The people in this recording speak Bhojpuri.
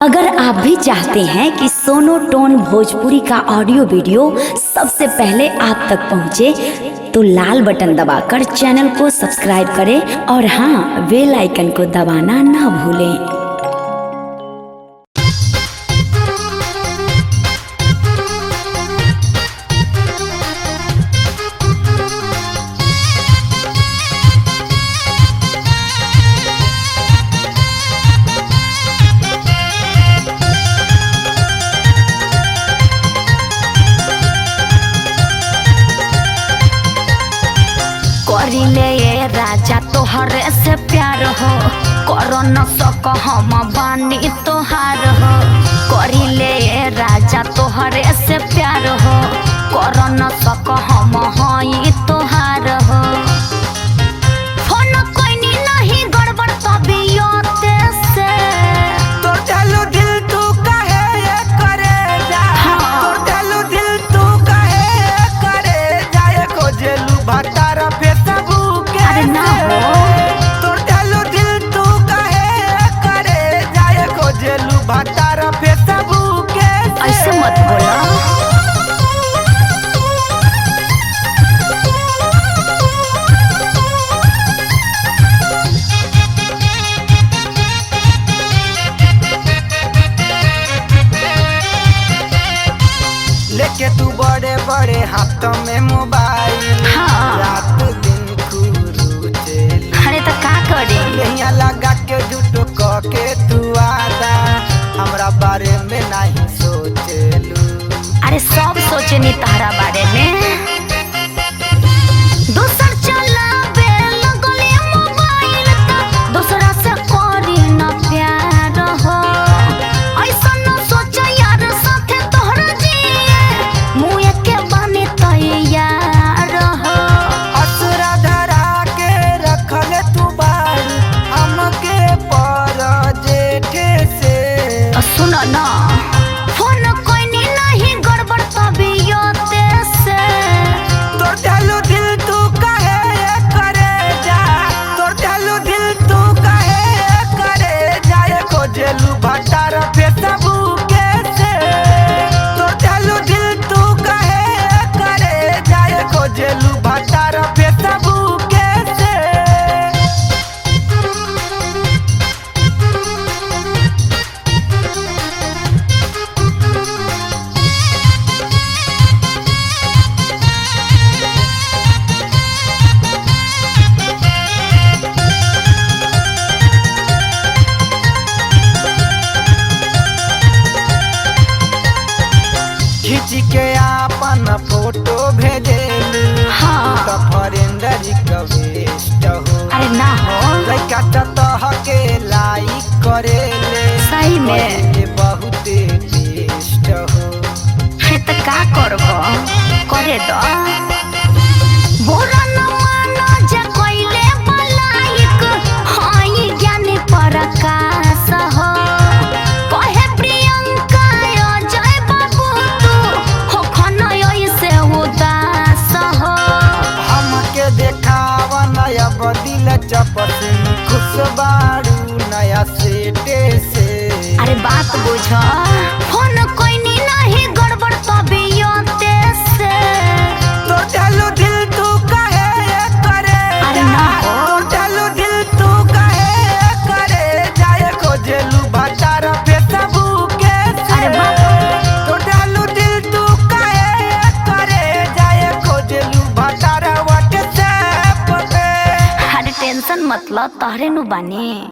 अगर आप भी चाहते हैं कि सोनो टोन भोजपुरी का ऑडियो वीडियो सबसे पहले आप तक पहुंचे, तो लाल बटन दबाकर चैनल को सब्सक्राइब करें और हाँ, बेल आइकन को दबाना ना भूलें। करिले ये राजा तोहरे से प्यार हो, करो न सक हम बानी तोहार हो। करिले ये राजा तोहरे से प्यार हो, करो न सक हम हई तोहार हो। फोन कोइनी नहीं गड़बड़ तबीयत से, तो चलो दिल तू कहे ये करे जा, तो चलो दिल तू कहे ये करे जाए को जेलू भटारा अरे ना हो। तो चलो दिल तू कहे ये करे जाए को जेलू भटारा फेसबुक ऐसे मत बोला। लेके तू बड़े बड़े हाथों में मोबाइल, हाँ। रात दिन खुरू चली। अरे तो का करी, यहाँ लगा के जुटो के तू आदा हमरा बारे में नहीं सोचलू। अरे सब सोचनी तारा बारे में। दूसर चलावे लगले मोबाइल त दूसरा से करी न प्यार हो। ऐसा न सोच यार साथे तोहरा जिए, मुँह के बने तैयार हो। असुरा धरा के रखले तू बारी हमके पर जेठे से। सुन न, फोन कोइनी नहीं गड़बड़ तबीयत से। तो चलो दिल तू कहे ये करे जा, तो चलो दिल तू कहे ये करे जाए को जेलू भटारा फेसबुक से। तो चलो दिल तू कहे ये करे जाए को जेलू भटारा फेसबुक से। खींच के आपन फोटो भेजेलू, हाँ। तो फरेंडर रिक्वेस्ट हो। अरे ना हो, लइका तह के लाइक करेले, सही में। करेले बहुते टेस्ट हो। हे त का करबो, करे दो। बोरा न मानो जे कोइले बलाइक, हई ज्ञानी प्रकाश हो। कहे प्रियंका अजय बाबू तू हो खनो ऐसे उदास हो। हमके देखावा नया बदिल चपसी, खुश बारू नया सेटे से। अरे बात बुझ, फोन कोइनी नहीं गड़बड़ तबीयत से। तो चलो दिल तू कहे ये करे अरे जा, ना हो। तो चलो दिल तू कहे ये करे जाए को जेलू भटारा फेसबुक से। अरे बाप। तो चलो दिल तू कहे ये करे जाए को जेलू भटारा व्हाट्सएप पे। अरे टेंशन मतलब तहरे नु बानी।